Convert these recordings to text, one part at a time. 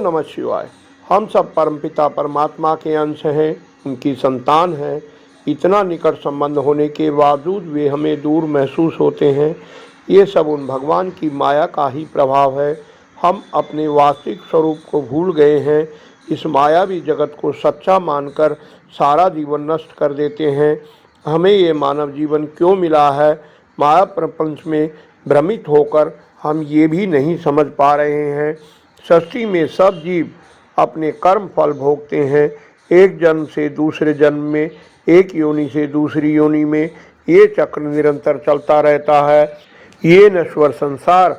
नमः शिवाय। हम सब परमपिता परमात्मा के अंश हैं, उनकी संतान हैं। इतना निकट संबंध होने के बावजूद वे हमें दूर महसूस होते हैं। ये सब उन भगवान की माया का ही प्रभाव है। हम अपने वास्तविक स्वरूप को भूल गए हैं। इस मायावी जगत को सच्चा मानकर सारा जीवन नष्ट कर देते हैं। हमें ये मानव जीवन क्यों मिला है? माया प्रपंच में भ्रमित होकर हम ये भी नहीं समझ पा रहे हैं। सृष्टि में सब जीव अपने कर्म फल भोगते हैं। एक जन्म से दूसरे जन्म में, एक योनि से दूसरी योनि में ये चक्र निरंतर चलता रहता है। ये नश्वर संसार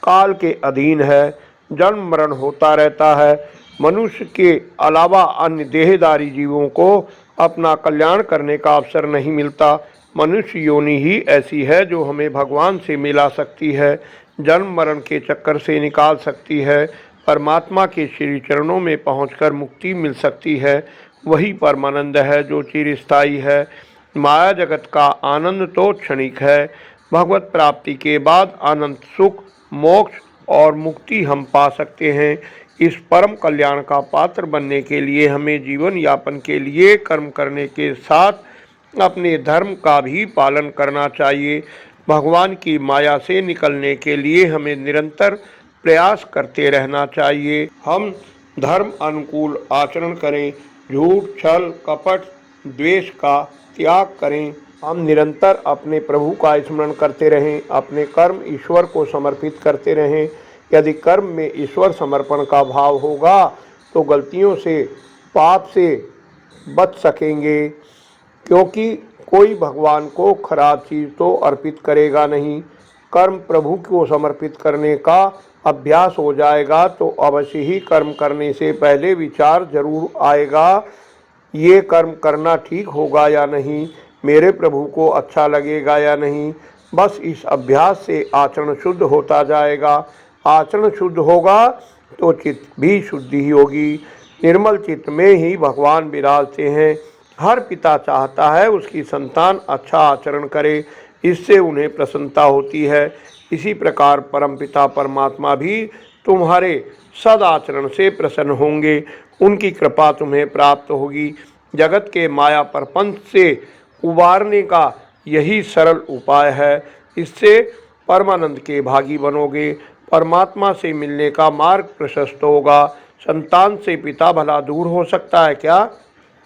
काल के अधीन है। जन्म मरण होता रहता है। मनुष्य के अलावा अन्य देहधारी जीवों को अपना कल्याण करने का अवसर नहीं मिलता। मनुष्य योनि ही ऐसी है जो हमें भगवान से मिला सकती है, जन्म मरण के चक्कर से निकाल सकती है, परमात्मा के श्री चरणों में पहुंचकर मुक्ति मिल सकती है। वही परमानंद है जो चिरस्थायी है। माया जगत का आनंद तो क्षणिक है। भगवत प्राप्ति के बाद अनंत सुख, मोक्ष और मुक्ति हम पा सकते हैं। इस परम कल्याण का पात्र बनने के लिए हमें जीवन यापन के लिए कर्म करने के साथ अपने धर्म का भी पालन करना चाहिए। भगवान की माया से निकलने के लिए हमें निरंतर प्रयास करते रहना चाहिए। हम धर्म अनुकूल आचरण करें, झूठ, छल, कपट, द्वेष का त्याग करें। हम निरंतर अपने प्रभु का स्मरण करते रहें, अपने कर्म ईश्वर को समर्पित करते रहें। यदि कर्म में ईश्वर समर्पण का भाव होगा तो गलतियों से, पाप से बच सकेंगे, क्योंकि कोई भगवान को खराब चीज़ तो अर्पित करेगा नहीं। कर्म प्रभु को समर्पित करने का अभ्यास हो जाएगा तो अवश्य ही कर्म करने से पहले विचार जरूर आएगा, ये कर्म करना ठीक होगा या नहीं, मेरे प्रभु को अच्छा लगेगा या नहीं। बस इस अभ्यास से आचरण शुद्ध होता जाएगा। आचरण शुद्ध होगा तो चित्त भी शुद्धि ही होगी। निर्मल चित्त में ही भगवान विराजते हैं। हर पिता चाहता है उसकी संतान अच्छा आचरण करे, इससे उन्हें प्रसन्नता होती है। इसी प्रकार परमपिता परमात्मा भी तुम्हारे सदाचरण से प्रसन्न होंगे। उनकी कृपा तुम्हें प्राप्त होगी। जगत के माया प्रपंच से उबारने का यही सरल उपाय है। इससे परमानंद के भागी बनोगे। परमात्मा से मिलने का मार्ग प्रशस्त होगा। संतान से पिता भला दूर हो सकता है क्या?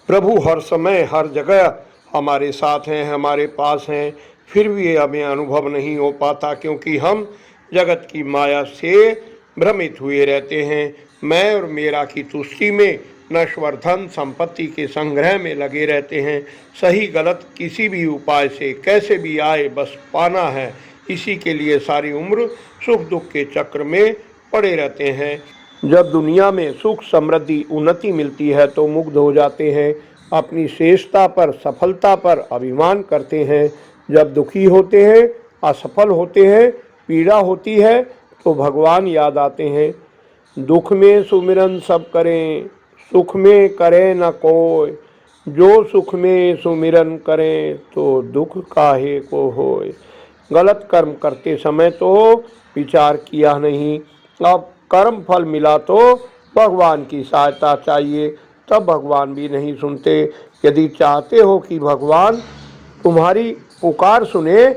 प्रभु हर समय हर जगह हमारे साथ हैं, हमारे पास हैं, फिर भी ये हमें अनुभव नहीं हो पाता, क्योंकि हम जगत की माया से भ्रमित हुए रहते हैं। मैं और मेरा की तुष्टि में, नश्वर धन संपत्ति के संग्रह में लगे रहते हैं। सही गलत किसी भी उपाय से कैसे भी आए बस पाना है। इसी के लिए सारी उम्र सुख दुख के चक्र में पड़े रहते हैं। जब दुनिया में सुख, समृद्धि, उन्नति मिलती है तो मुग्ध हो जाते हैं, अपनी श्रेष्ठता पर, सफलता पर अभिमान करते हैं। जब दुखी होते हैं, असफल होते हैं, पीड़ा होती है तो भगवान याद आते हैं। दुख में सुमिरन सब करें, सुख में करे न कोय। जो सुख में सुमिरन करें तो दुख काहे को होय। गलत कर्म करते समय तो विचार किया नहीं, अब कर्म फल मिला तो भगवान की सहायता चाहिए, तब भगवान भी नहीं सुनते। यदि चाहते हो कि भगवान तुम्हारी पुकार सुने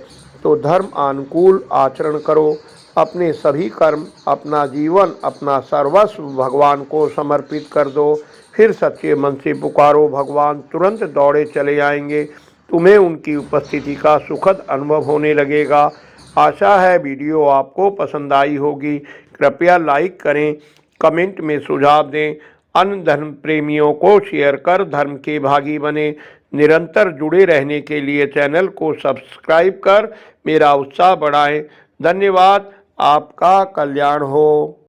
तो धर्म अनुकूल आचरण करो। अपने सभी कर्म, अपना जीवन, अपना सर्वस्व भगवान को समर्पित कर दो। फिर सच्चे मन से पुकारो, भगवान तुरंत दौड़े चले आएंगे। तुम्हें उनकी उपस्थिति का सुखद अनुभव होने लगेगा। आशा है वीडियो आपको पसंद आई होगी। कृपया लाइक करें, कमेंट में सुझाव दें। अन्य धर्म प्रेमियों को शेयर कर धर्म के भागी बने। निरंतर जुड़े रहने के लिए चैनल को सब्सक्राइब कर मेरा उत्साह बढ़ाएं। धन्यवाद। आपका कल्याण हो।